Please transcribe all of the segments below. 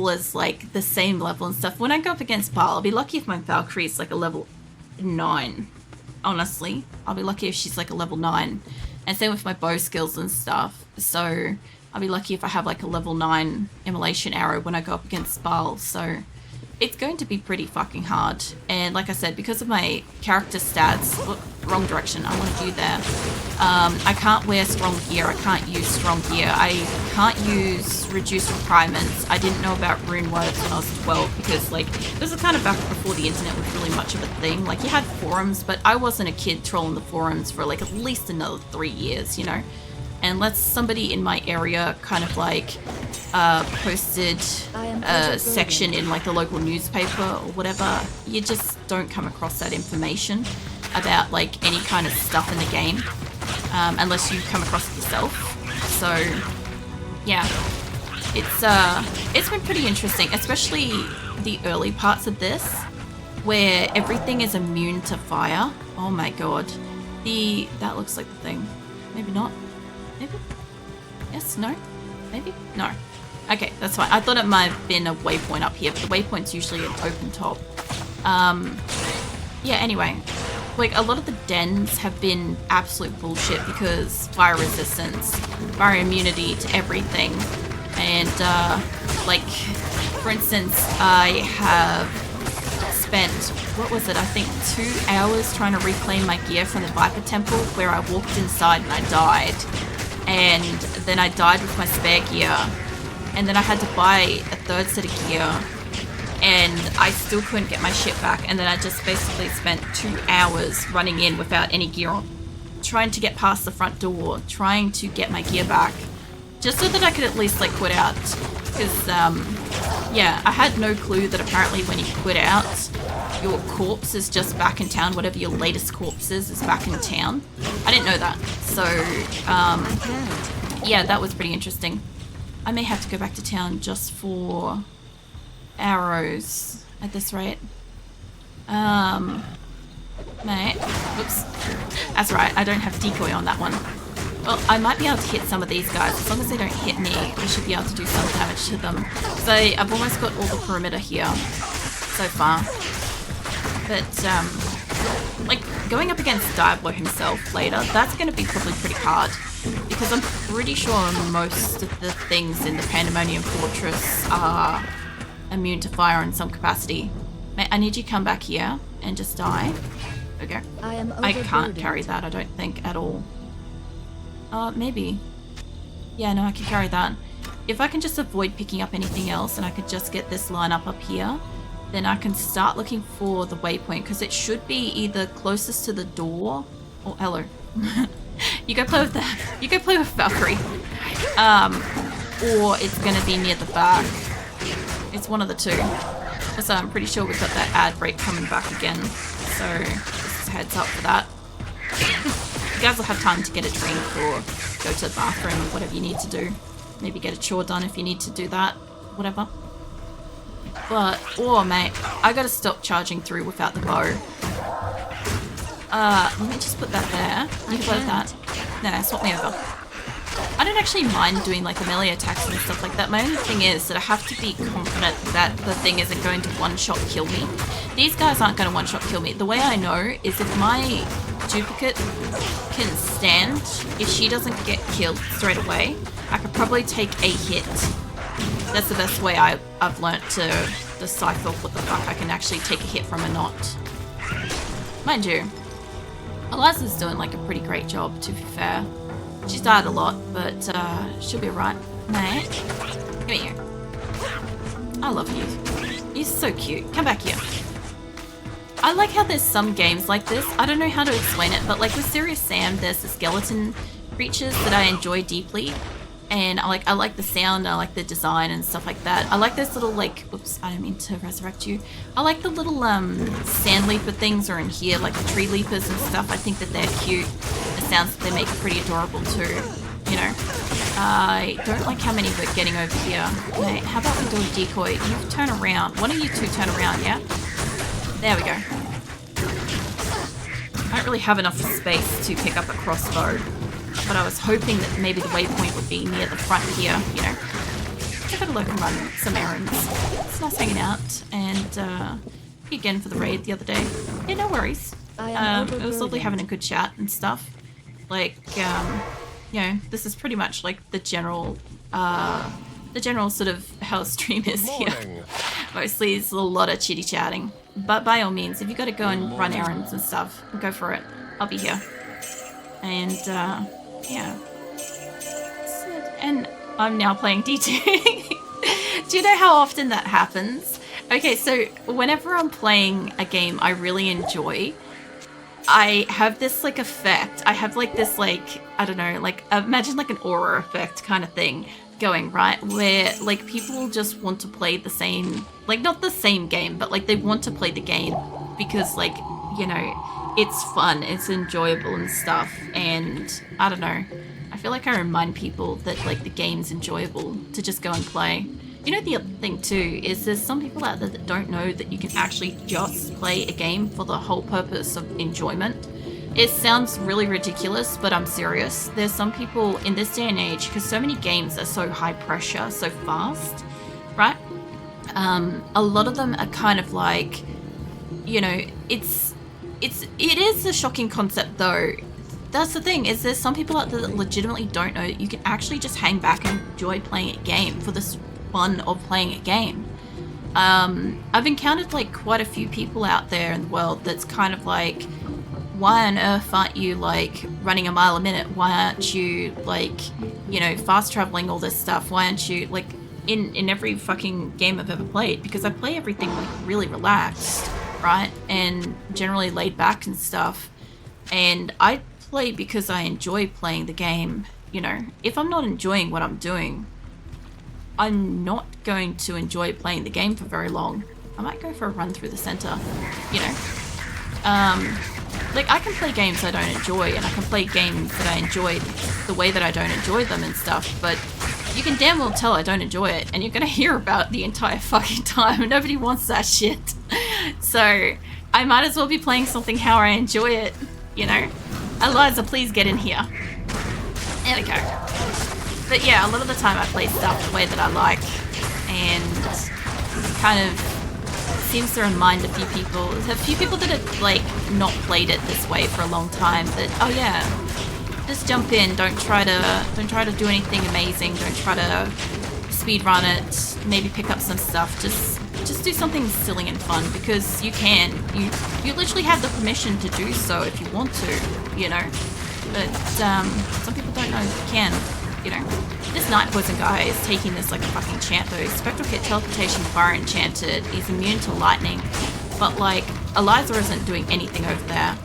all as like the same level and stuff. When I go up against Baal, I'll be lucky if my Valkyrie is like a level 9. Honestly, I'll be lucky if she's like a level 9. And same with my bow skills and stuff. So I'll be lucky if I have like a level 9 immolation arrow when I go up against Baal. So it's going to be pretty fucking hard. And like I said, because of my character stats, wrong direction, I want to do there. I can't wear strong gear, I can't use strong gear, I can't use reduced requirements. I didn't know about rune words when I was 12 because like, this is kind of back before the internet was really much of a thing. Like you had forums, but I wasn't a kid trolling the forums for like at least another 3 years, you know? Unless somebody in my area kind of like posted a section in like the local newspaper or whatever, you just don't come across that information about like any kind of stuff in the game unless you come across it yourself. So yeah, it's been pretty interesting, especially the early parts of this where everything is immune to fire. Oh my god, that looks like the thing. Maybe not. Maybe? Yes? No? Maybe? No. Okay, that's fine. I thought it might have been a waypoint up here, but the waypoint's usually an open top. Yeah, anyway. Like, a lot of the dens have been absolute bullshit because fire resistance, fire immunity to everything. And, like, for instance, I have spent, what was it, I think 2 hours trying to reclaim my gear from the Viper Temple where I walked inside and I died. And then I died with my spare gear, and then I had to buy a 3rd set of gear, and I still couldn't get my shit back, and then I just basically spent 2 hours running in without any gear on, trying to get past the front door, trying to get my gear back, just so that I could at least like quit out, because yeah, I had no clue that apparently when you quit out, your corpse is just back in town. Whatever your latest corpse is back in town. I didn't know that. So, yeah, that was pretty interesting. I may have to go back to town just for arrows at this rate. Mate. Whoops. That's right, I don't have decoy on that one. Well, I might be able to hit some of these guys. As long as they don't hit me, I should be able to do some damage to them. So I've almost got all the perimeter here so far. But, like, going up against Diablo himself later, that's going to be probably pretty hard. Because I'm pretty sure most of the things in the Pandemonium Fortress are immune to fire in some capacity. Mate, I need you to come back here and just die. Okay. I can't carry that, I don't think, at all. Maybe. Yeah, no, I can carry that. If I can just avoid picking up anything else and I could just get this line up here, then I can start looking for the waypoint, because it should be either closest to the door or hello. You go play with that. You go play with Valkyrie. Or it's gonna be near the back. It's one of the two. So I'm pretty sure we've got that ad break coming back again. So just a heads up for that. You guys will have time to get a drink or go to the bathroom or whatever you need to do. Maybe get a chore done if you need to do that. Whatever. But, oh mate, I gotta stop charging through without the bow. Let me just put that there. You can play with that. No, swap me over. I don't actually mind doing like the melee attacks and stuff like that. My only thing is that I have to be confident that the thing isn't going to one-shot kill me. These guys aren't going to one-shot kill me. The way I know is if my duplicate can stand, if she doesn't get killed straight away, I could probably take a hit. That's the best way I've learnt to decipher what the fuck I can actually take a hit from or not. Mind you, Eliza's doing like a pretty great job, to be fair. She's died a lot, but she'll be alright. Mate, come here. I love you. You're so cute. Come back here. I like how there's some games like this. I don't know how to explain it, but like with Serious Sam, there's the skeleton creatures that I enjoy deeply. And I like the sound, I like the design and stuff like that. I like those little like, oops, I didn't mean to resurrect you. I like the little sand leaper things are in here, like the tree leapers and stuff. I think that they're cute. The sounds that they make are pretty adorable too, you know. I don't like how many we're getting over here. Mate, how about we do a decoy? You turn around. One of you two turn around, yeah? There we go. I don't really have enough space to pick up a crossbow. But I was hoping that maybe the waypoint would be near the front here, you know. I gotta look and run some errands. It's nice hanging out, and again for the raid the other day. Yeah, no worries. It was lovely having a good chat and stuff. Like, you know, this is pretty much like the general sort of how a stream is here. Mostly it's a lot of chitty chatting. But by all means, if you gotta go and run errands and stuff, go for it. I'll be here. And, yeah. And I'm now playing D2. Do you know how often that happens? Okay, so whenever I'm playing a game I really enjoy, I have this like effect. I have like this like, I don't know, like imagine like an aura effect kind of thing going, right? Where like people just want to play the same, like not the same game, but like they want to play the game because like, you know, it's fun, it's enjoyable and stuff. And I don't know, I feel like I remind people that like the game's enjoyable to just go and play. You know, the other thing too is there's some people out there that don't know that you can actually just play a game for the whole purpose of enjoyment. It sounds really ridiculous, but I'm serious. There's some people in this day and age, because so many games are so high pressure, so fast, right? A lot of them are kind of like, you know, it is a shocking concept though. That's the thing, is there's some people out there that legitimately don't know that you can actually just hang back and enjoy playing a game for this fun of playing a game. I've encountered like quite a few people out there in the world that's kind of like, why on earth aren't you like running a mile a minute? Why aren't you like, you know, fast traveling, all this stuff? Why aren't you like in every fucking game I've ever played? Because I play everything like really relaxed, right? And generally laid back and stuff. And I play because I enjoy playing the game. You know, if I'm not enjoying what I'm doing, I'm not going to enjoy playing the game for very long. I might go for a run through the center, you know. Like I can play games I don't enjoy, and I can play games that I enjoy the way that I don't enjoy them and stuff, but you can damn well tell I don't enjoy it, and you're gonna hear about it the entire fucking time, and nobody wants that shit. So I might as well be playing something how I enjoy it, you know. Eliza, please get in here. There we go. But yeah, a lot of the time I play stuff the way that I like, and kind of seems to remind a few people that have like not played it this way for a long time, that oh yeah, just jump in, don't try to do anything amazing, don't try to speed run it, maybe pick up some stuff, just do something silly and fun, because you you literally have the permission to do so if you want to, you know. But some people don't know you can, you know. This Night Poison guy is taking this like a fucking champ though. Spectral Kit, Teleportation, Fire Enchanted, he's immune to lightning, but like Eliza isn't doing anything over there.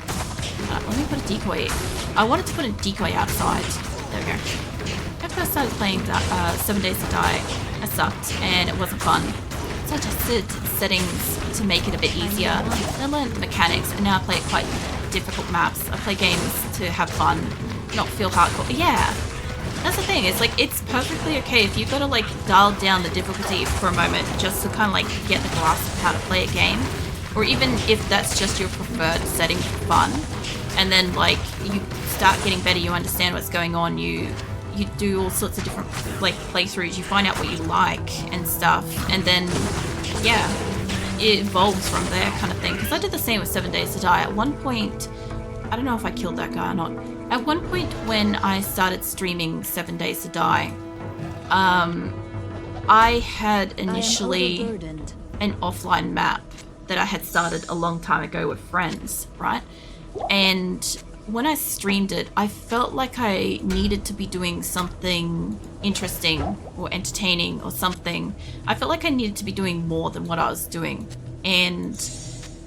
Let me put a decoy. I wanted to put a decoy outside. There we go. When I first started playing 7 Days to Die, I sucked and it wasn't fun. So I adjusted settings to make it a bit easier. Then learned the mechanics, and now I play quite difficult maps. I play games to have fun, not feel hardcore. Yeah. That's the thing, it's like, it's perfectly okay if you've got to like dial down the difficulty for a moment just to kind of like get the grasp of how to play a game, or even if that's just your preferred setting for fun, and then like you start getting better, you understand what's going on, you do all sorts of different like playthroughs, you find out what you like and stuff, and then yeah, it evolves from there kind of thing. Because I did the same with 7 Days to Die. At one point, I don't know if I killed that guy or not. At one point when I started streaming 7 Days to Die, I had initially an offline map that I had started a long time ago with friends, right? And when I streamed it, I felt like I needed to be doing something interesting or entertaining or something. I felt like I needed to be doing more than what I was doing. And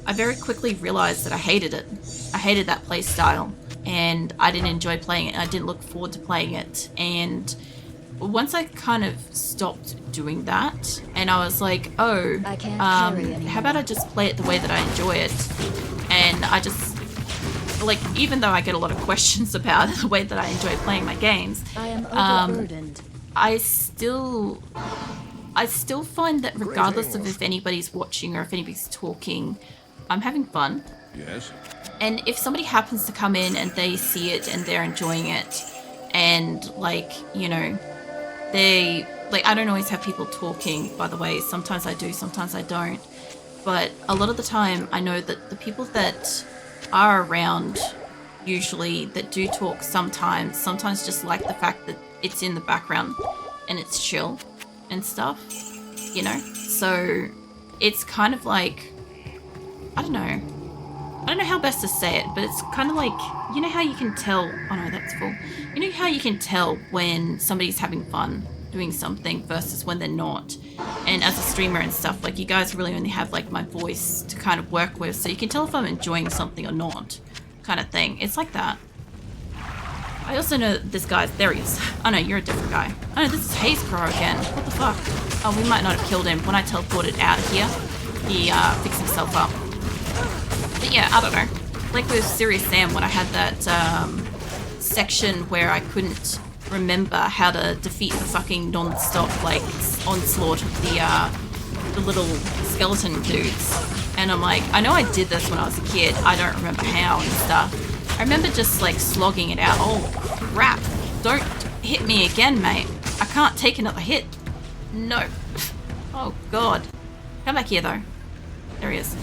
I very quickly realized that I hated it. I hated that play style, and I didn't enjoy playing it. I didn't look forward to playing it. And once I kind of stopped doing that, and I was like, oh, how about I just play it the way that I enjoy it? And I just, like, even though I get a lot of questions about the way that I enjoy playing my games, I still find that regardless of if anybody's watching or if anybody's talking, I'm having fun. Yes. And if somebody happens to come in and they see it and they're enjoying it, and like, you know, they, like, I don't always have people talking, by the way. Sometimes I do, sometimes I don't. But a lot of the time, I know that the people that are around, usually, that do talk sometimes just like the fact that it's in the background and it's chill and stuff, you know? So it's kind of like, I don't know how best to say it, but it's kind of like, you know how you can tell, oh no, that's full. You know how you can tell when somebody's having fun doing something versus when they're not. And as a streamer and stuff, like, you guys really only have like my voice to kind of work with, so you can tell if I'm enjoying something or not, kind of thing. It's like that. I also know that this guy's, there he is. Oh no, you're a different guy. Oh no, this is Haze Crow again. What the fuck? Oh, we might not have killed him. When I teleported out of here, he fixed himself up. But yeah, I don't know. Like with Serious Sam, when I had that section where I couldn't remember how to defeat the fucking non-stop like onslaught of the little skeleton dudes, and I'm like, I know I did this when I was a kid, I don't remember how and stuff. I remember just like slogging it out. Oh crap, don't hit me again, mate. I can't take another hit. No. Oh god. Come back here though. There he is.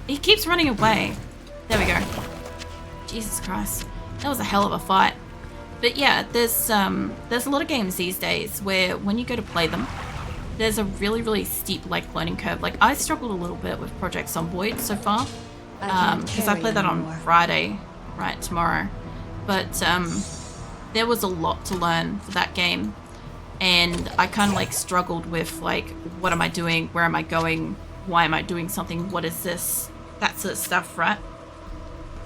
He keeps running away. There we go. Jesus Christ. That was a hell of a fight. But yeah, there's a lot of games these days where when you go to play them, there's a really, really steep like learning curve. Like I struggled a little bit with Project Zomboid so far, because I played that on Friday, right, tomorrow. But there was a lot to learn for that game, and I kind of like struggled with like, what am I doing? Where am I going? Why am I doing something? What is this? That sort of stuff, right?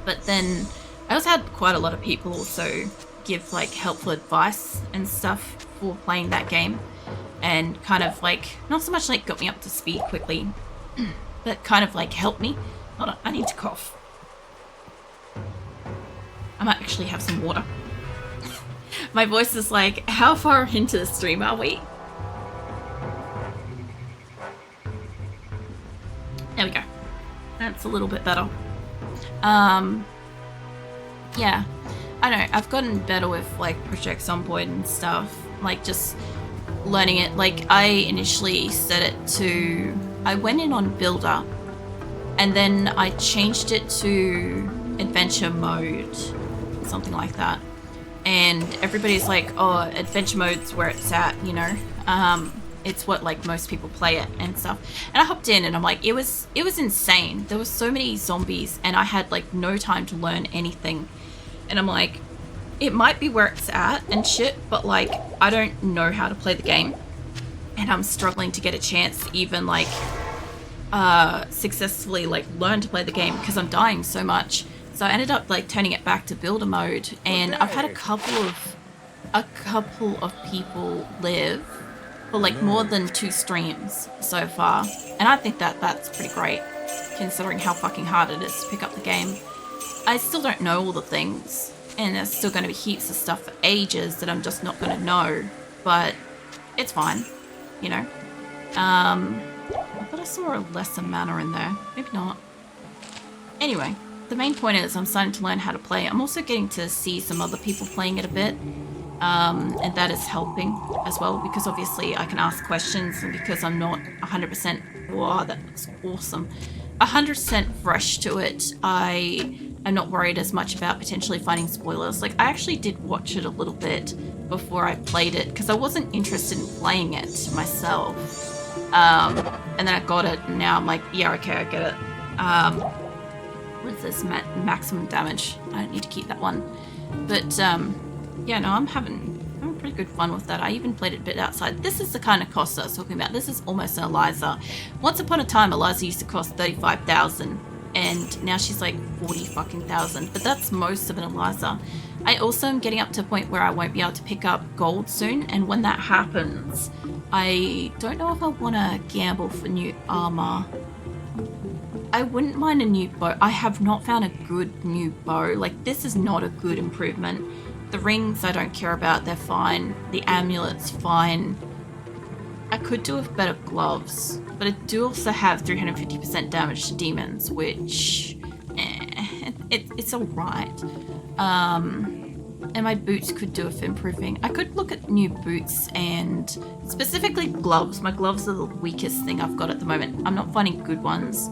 But then I also had quite a lot of people also give like helpful advice and stuff for playing that game, and kind of like, not so much like got me up to speed quickly, but kind of like helped me. Hold on, I need to cough. I might actually have some water. My voice is like, how far into the stream are we? There we go. That's a little bit better. Yeah. I don't know, I've gotten better with like Project Zomboid and stuff, like just learning it. Like I initially set it to, I went in on Builder and then I changed it to Adventure mode, something like that. And everybody's like, oh, Adventure mode's where it's at, you know? It's what like most people play it and stuff. And I hopped in and I'm like, it was insane. There was so many zombies and I had like no time to learn anything. And I'm like, it might be where it's at and shit, but like, I don't know how to play the game. And I'm struggling to get a chance to even like, successfully like learn to play the game because I'm dying so much. So I ended up like turning it back to builder mode, and I've had a couple of people live for like more than 2 streams so far. And I think that that's pretty great considering how fucking hard it is to pick up the game. I still don't know all the things, and there's still going to be heaps of stuff for ages that I'm just not going to know, but it's fine, you know. I thought I saw a lesser mana in there. Maybe not. Anyway, the main point is I'm starting to learn how to play. I'm also getting to see some other people playing it a bit, and that is helping as well, because obviously I can ask questions, and because I'm not 100%, wow, that looks awesome, 100% fresh to it, I'm not worried as much about potentially finding spoilers. Like, I actually did watch it a little bit before I played it, because I wasn't interested in playing it myself. And then I got it, and now I'm like, yeah, okay, I get it. What is this? Maximum damage. I don't need to keep that one. But, yeah, no, I'm having pretty good fun with that. I even played it a bit outside. This is the kind of cost I was talking about. This is almost an Eliza. Once upon a time, Eliza used to cost 35,000. And now she's like 40 fucking thousand, but that's most of an Eliza. I also am getting up to a point where I won't be able to pick up gold soon, and when that happens, I don't know if I want to gamble for new armor. I wouldn't mind a new bow. I have not found a good new bow. Like, this is not a good improvement. The rings I don't care about, they're fine. The amulet's fine. I could do with better gloves, but I do also have 350% damage to demons, which it's alright. And my boots could do with improving. I could look at new boots and specifically gloves. My gloves are the weakest thing I've got at the moment. I'm not finding good ones.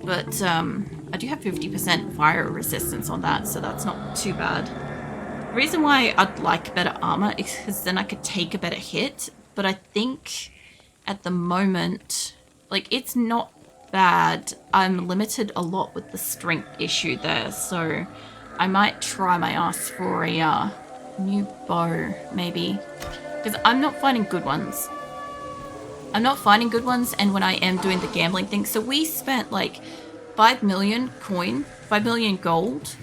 But I do have 50% fire resistance on that, so that's not too bad. The reason why I'd like better armor is because then I could take a better hit. But I think at the moment, like, it's not bad. I'm limited a lot with the strength issue there, so I might try my ass for a new bow, maybe. Because I'm not finding good ones. I'm not finding good ones, and when I am doing the gambling thing, so we spent like 5 million coin, 5 million gold,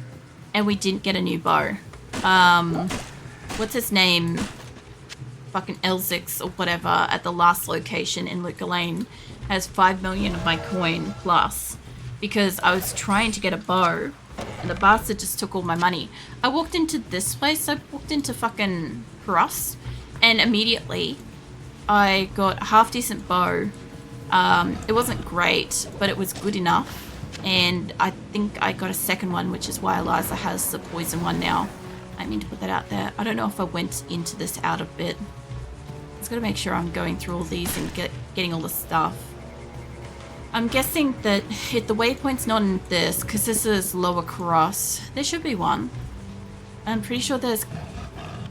and we didn't get a new bow. What's his name? Fucking L6 or whatever at the last location in Luca Lane has 5 million of my coin plus because I was trying to get a bow and the bastard just took all my money. I walked into this place, I walked into fucking Rust, and immediately I got a half decent bow. It wasn't great, but it was good enough, and I think I got a second one, which is why Eliza has the poison one now. I mean to put that out there. I don't know if I went into this out a bit. I just gotta make sure I'm going through all these and getting all the stuff. I'm guessing that if the waypoint's not in this, because this is Lower Cross, there should be one. I'm pretty sure there's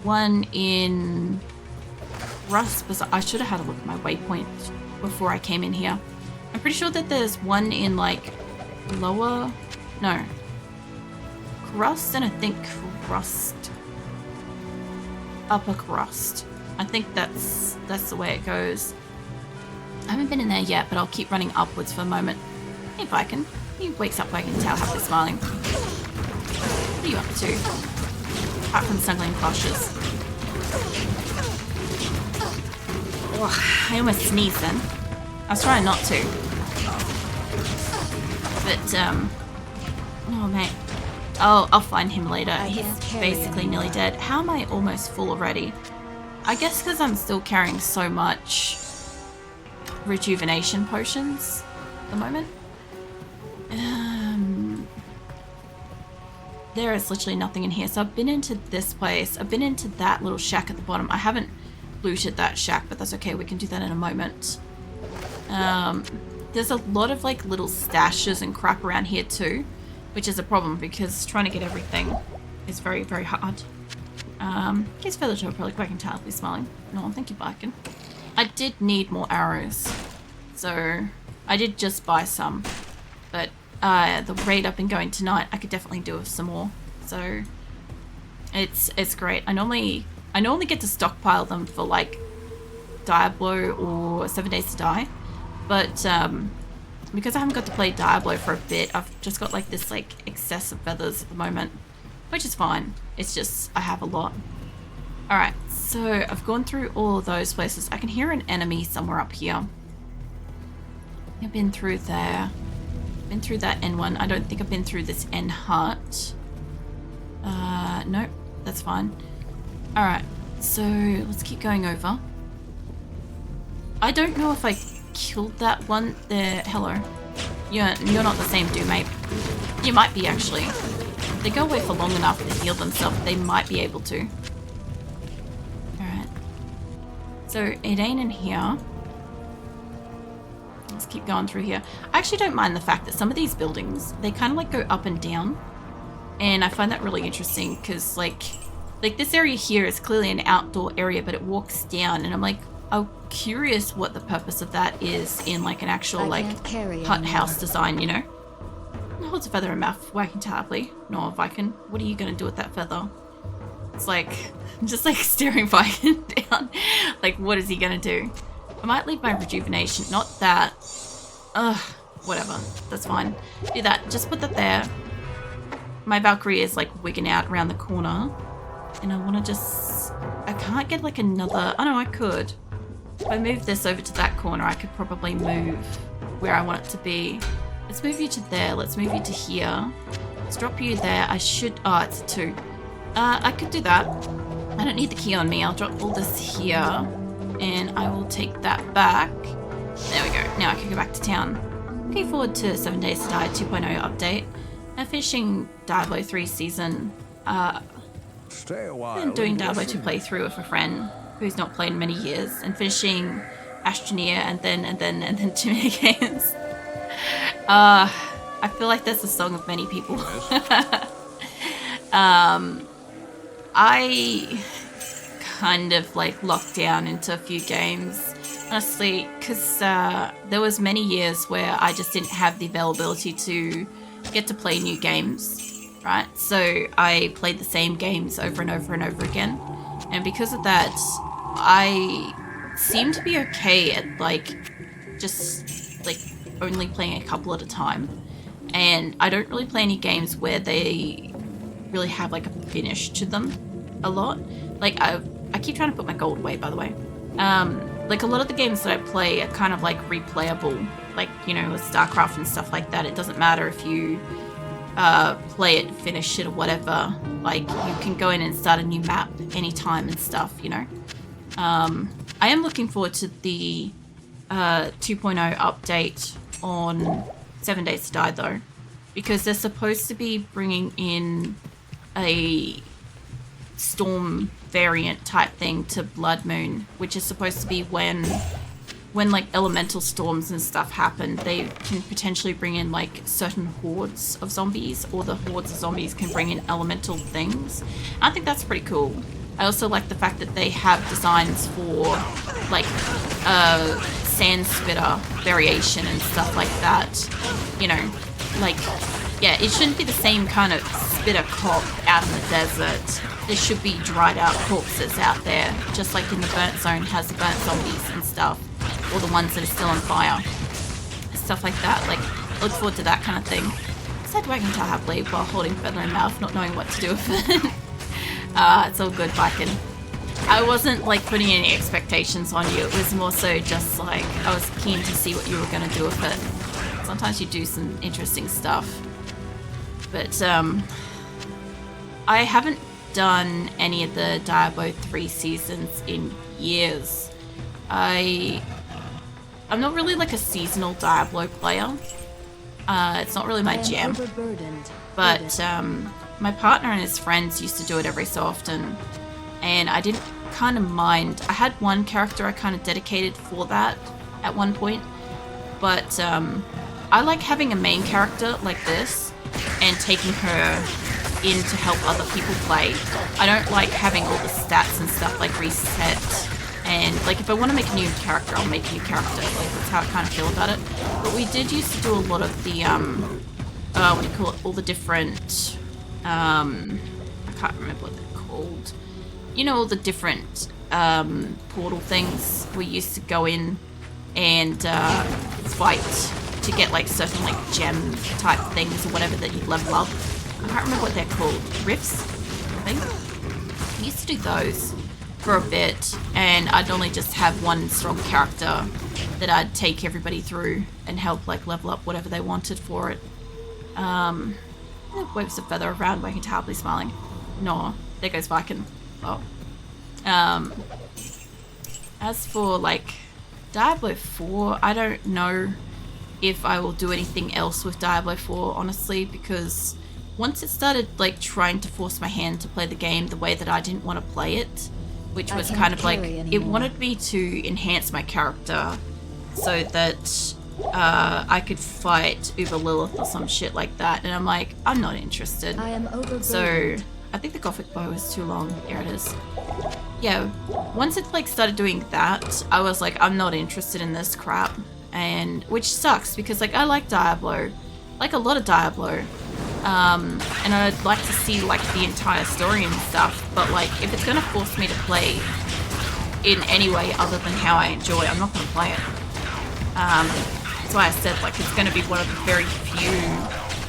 one in Cross, but I should have had a look at my waypoint before I came in here. I'm pretty sure that there's one in like Lower, no, Crust, and I think Crust, Upper Crust. I think that's the way it goes. I haven't been in there yet, but I'll keep running upwards for a moment. Hey, Viking. He wakes up waking tail happily smiling. What are you up to? Apart from snuggling clashes. Oh, I almost sneezed then. I was trying not to. But, oh, mate. Oh, I'll find him later. He's basically nearly dead. How am I almost full already? I guess because I'm still carrying so much rejuvenation potions at the moment. There is literally nothing in here. So I've been into this place. I've been into that little shack at the bottom. I haven't looted that shack, but that's okay. We can do that in a moment. There's a lot of like little stashes and crap around here too, which is a problem because trying to get everything is very, very hard. Case Feather Toe probably quite entirely smiling. No, thank you, Viking. I did need more arrows, so I did just buy some, but the raid I've been going tonight, I could definitely do with some more. So it's great. I normally get to stockpile them for like Diablo or 7 Days to Die, but because I haven't got to play Diablo for a bit, I've just got like this like excess of feathers at the moment, which is fine. It's just I have a lot. Alright, so I've gone through all of those places. I can hear an enemy somewhere up here. I've been through there. Been through that N one. I don't think I've been through this N hut. Nope, that's fine. Alright, so let's keep going over. I don't know if I killed that one there. Hello. You're not the same dude, mate. You might be, actually. If they go away for long enough to heal themselves, they might be able to. Alright. So it ain't in here. Let's keep going through here. I actually don't mind the fact that some of these buildings, they kind of like go up and down. And I find that really interesting because like this area here is clearly an outdoor area, but it walks down, and I'm like, I'm curious what the purpose of that is in like an actual like hut house design, you know? Holds a feather in mouth, wagging terribly. No, Viking, what are you gonna do with that feather? It's like, I'm just like staring Viking down. Like, what is he gonna do? I might leave my rejuvenation, not that. Ugh, whatever, that's fine. Do that, just put that there. My Valkyrie is like wigging out around the corner. And I wanna just, I can't get like another, oh no, I could. If I move this over to that corner, I could probably move where I want it to be. Let's move you to there. Let's move you to here. Let's drop you there. I should... Oh, it's a 2. I could do that. I don't need the key on me. I'll drop all this here. And I will take that back. There we go. Now I can go back to town. Looking forward to 7 Days to Die 2.0 update. I'm finishing Diablo 3 season Stay a while. Been doing Diablo 2 playthrough with a friend who's not played in many years, and finishing Astroneer and then too many games. I feel like that's the song of many people. I kind of like locked down into a few games, honestly, because there was many years where I just didn't have the availability to get to play new games, right? So I played the same games over and over and over again, and because of that, I seem to be okay at like just like only playing a couple at a time, and I don't really play any games where they really have like a finish to them a lot. Like I keep trying to put my gold away, by the way. Like a lot of the games that I play are kind of like replayable, like, you know, with StarCraft and stuff like that. It doesn't matter if you play it, finish it, or whatever. Like, you can go in and start a new map anytime and stuff, you know. I am looking forward to the 2.0 update on 7 Days to Die, though, because they're supposed to be bringing in a storm variant type thing to Blood Moon, which is supposed to be when like elemental storms and stuff happen, they can potentially bring in like certain hordes of zombies, or the hordes of zombies can bring in elemental things. I think that's pretty cool. I also like the fact that they have designs for like sand spitter variation and stuff like that, you know, like, yeah, it shouldn't be the same kind of spitter cop out in the desert. There should be dried out corpses out there, just like in the burnt zone has the burnt zombies and stuff, or the ones that are still on fire, stuff like that. Like, I look forward to that kind of thing. I said wagging tail happily while holding feather in mouth, not knowing what to do with it. It's all good, Viking. I wasn't like putting any expectations on you. It was more so just like I was keen to see what you were going to do with it. Sometimes you do some interesting stuff, but I haven't done any of the Diablo 3 seasons in years. I'm not really like a seasonal Diablo player. It's not really my jam. But my partner and his friends used to do it every so often, and I didn't kind of mind. I had one character I kind of dedicated for that at one point, but I like having a main character like this and taking her in to help other people play. I don't like having all the stats and stuff like reset, and like if I want to make a new character, I'll make a new character. Like, that's how I kind of feel about it. But we did used to do a lot of the what do you call it, all the different I can't remember what they're called, you know, all the different portal things. We used to go in and fight to get like certain like gem type things or whatever that you level up. I can't remember what they're called. Rifts, I think. We used to do those for a bit, and I'd normally just have one strong character that I'd take everybody through and help like level up whatever they wanted for it. Waves a feather around, waking to happily smiling. No, there goes Viking. Oh. As for like Diablo 4, I don't know if I will do anything else with Diablo 4, honestly, because once it started like trying to force my hand to play the game the way that I didn't want to play it, which was kind of like, it wanted me to enhance my character so that I could fight Uber Lilith or some shit like that, and I'm like, I'm not interested. So I think the Gothic bow is too long. Here it is. Yeah, once it like started doing that, I was like, I'm not interested in this crap, and which sucks because like I like Diablo, like a lot of Diablo, and I'd like to see like the entire story and stuff, but like if it's gonna force me to play in any way other than how I enjoy, I'm not gonna play it. That's why I said like it's gonna be one of the very few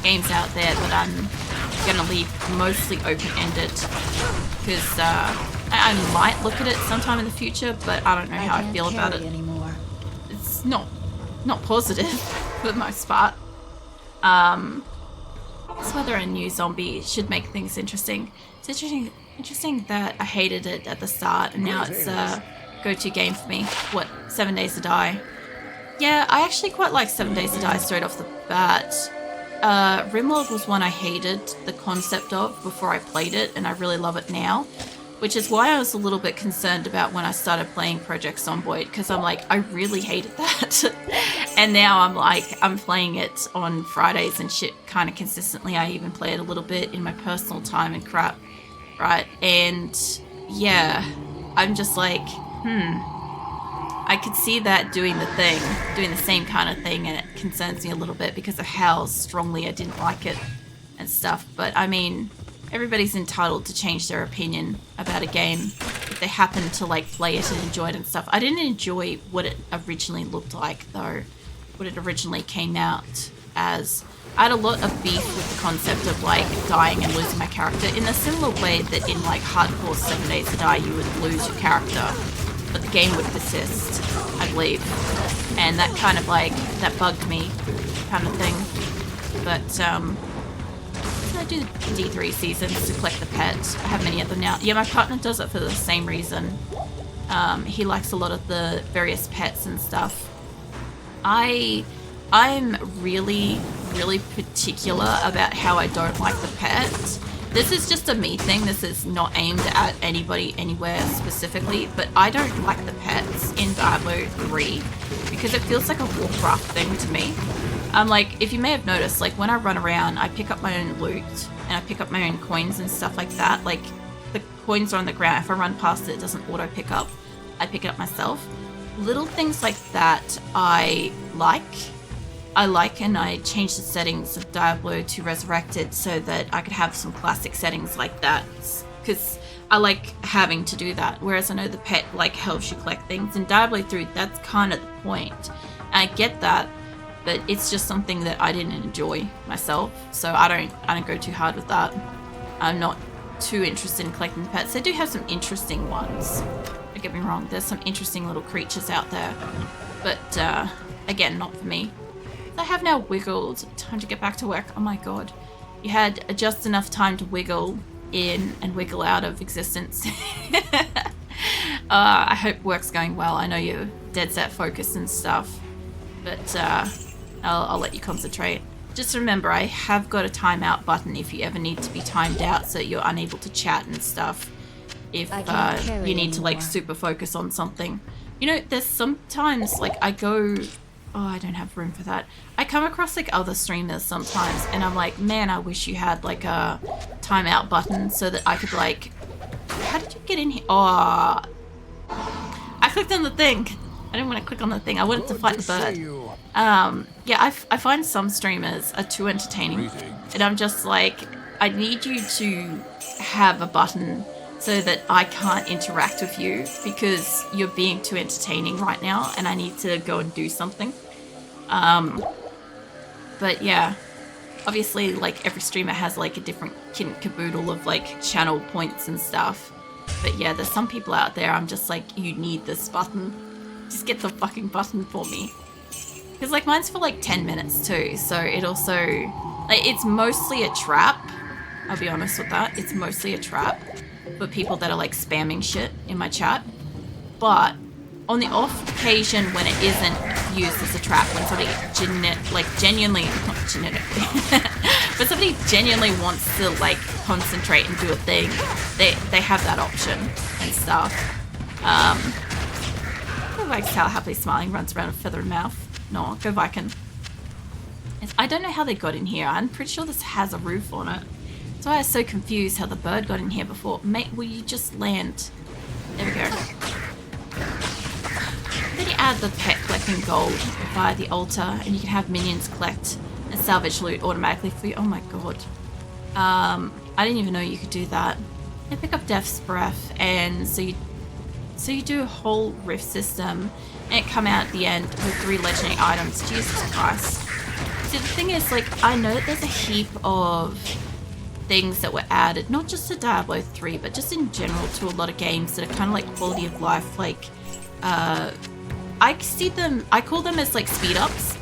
games out there that I'm gonna leave mostly open-ended, because I might look at it sometime in the future, but I don't know how I feel about it anymore. It's not positive for the most part. It's whether a new zombie should make things interesting. It's interesting that I hated it at the start, and now it's a go-to game for me. What, 7 Days to Die? Yeah, I actually quite like 7 Days to Die straight off the bat. Rimworld was one I hated the concept of before I played it, and I really love it now, which is why I was a little bit concerned about when I started playing Project Zomboid, because I'm like, I really hated that. And now I'm like, I'm playing it on Fridays and shit kind of consistently. I even play it a little bit in my personal time and crap, right? And yeah, I'm just like, I could see that doing the same kind of thing, and it concerns me a little bit because of how strongly I didn't like it and stuff. But I mean, everybody's entitled to change their opinion about a game if they happen to like play it and enjoy it and stuff. I didn't enjoy what it originally looked like though, what it originally came out as. I had a lot of beef with the concept of like dying and losing my character in a similar way that in like hardcore 7 Days to Die you would lose your character, but the game would persist, I believe. And that kind of like, that bugged me kind of thing. But I do D3 seasons to collect the pets. I have many of them now. Yeah, my partner does it for the same reason. He likes a lot of the various pets and stuff. I'm really particular about how I don't like the pets. This is just a me thing. This is not aimed at anybody anywhere specifically, but I don't like the pets in Diablo 3 because it feels like a Warcraft thing to me. Like, if you may have noticed, like when I run around, I pick up my own loot and I pick up my own coins and stuff like that. Like, the coins are on the ground. If I run past it, it doesn't auto pick up. I pick it up myself. Little things like that I like, and I changed the settings of Diablo II Resurrected so that I could have some classic settings like that, because I like having to do that, whereas I know the pet like helps you collect things. In Diablo 3, that's kind of the point. And I get that, but it's just something that I didn't enjoy myself, so I don't go too hard with that. I'm not too interested in collecting the pets. They do have some interesting ones, don't get me wrong, there's some interesting little creatures out there, but again, not for me. I have now wiggled. Time to get back to work. Oh my god. You had just enough time to wiggle in and wiggle out of existence. I hope work's going well. I know you're dead set focused and stuff, but I'll let you concentrate. Just remember, I have got a timeout button if you ever need to be timed out so that you're unable to chat and stuff. If you need to like super focus on something. You know, there's sometimes like I go... Oh, I don't have room for that. I come across like other streamers sometimes and I'm like, man, I wish you had like a timeout button so that I could like... How did you get in here? Oh, I clicked on the thing. I didn't want to click on the thing. I wanted to fight the bird. Yeah, I find some streamers are too entertaining. And I'm just like, I need you to have a button so that I can't interact with you because you're being too entertaining right now and I need to go and do something. But yeah, obviously like every streamer has like a different caboodle of like channel points and stuff. But yeah, there's some people out there I'm just like, you need this button. Just get the fucking button for me. Because like mine's for like 10 minutes too, so it also, like it's mostly a trap. I'll be honest with that. It's mostly a trap for people that are like spamming shit in my chat. But on the off occasion when it isn't used as a trap, when somebody genuinely, not genetically, but somebody genuinely wants to like concentrate and do a thing, they have that option and stuff. Go Vikes how happily smiling runs around with feather in mouth. No, go Viking. I don't know how they got in here. I'm pretty sure this has a roof on it. That's why I was so confused how the bird got in here before. Mate, will you just land? There we go. Then you add the pet collecting gold via the altar and you can have minions collect and salvage loot automatically for you. Oh my god. I didn't even know you could do that. You pick up Death's Breath and so you do a whole rift system and it come out at the end with 3 legendary items. Jesus Christ. See, the thing is, like, I know that there's a heap of things that were added, not just to Diablo 3, but just in general to a lot of games that are kind of like quality of life. Like, I see them, I call them as like speed ups,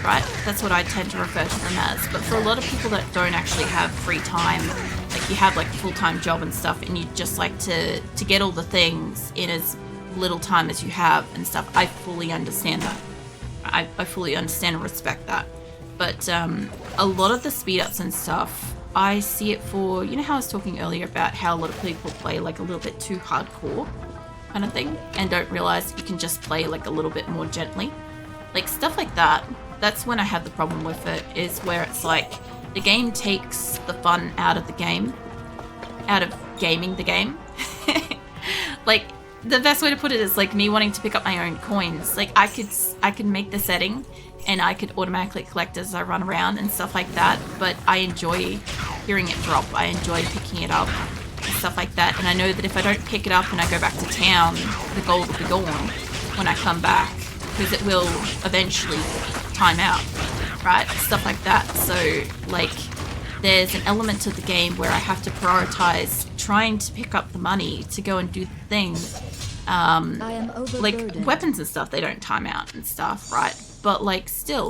right? That's what I tend to refer to them as. But for a lot of people that don't actually have free time, like you have like a full-time job and stuff, and you just like to get all the things in as little time as you have and stuff, I fully understand that. I fully understand and respect that. But a lot of the speed ups and stuff, I see it for, you know how I was talking earlier about how a lot of people play like a little bit too hardcore kind of thing and don't realize you can just play like a little bit more gently. Like stuff like that, that's when I have the problem with it, is where it's like the game takes the fun out of the game, out of gaming the game. Like the best way to put it is like me wanting to pick up my own coins. Like I could make the setting and I could automatically collect as I run around and stuff like that, but I enjoy hearing it drop. I enjoy picking it up and stuff like that, and I know that if I don't pick it up and I go back to town, the gold will be gone when I come back, because it will eventually time out, right? Stuff like that. So like there's an element to the game where I have to prioritize trying to pick up the money to go and do the thing. Like weapons and stuff, they don't time out and stuff, right? But like still,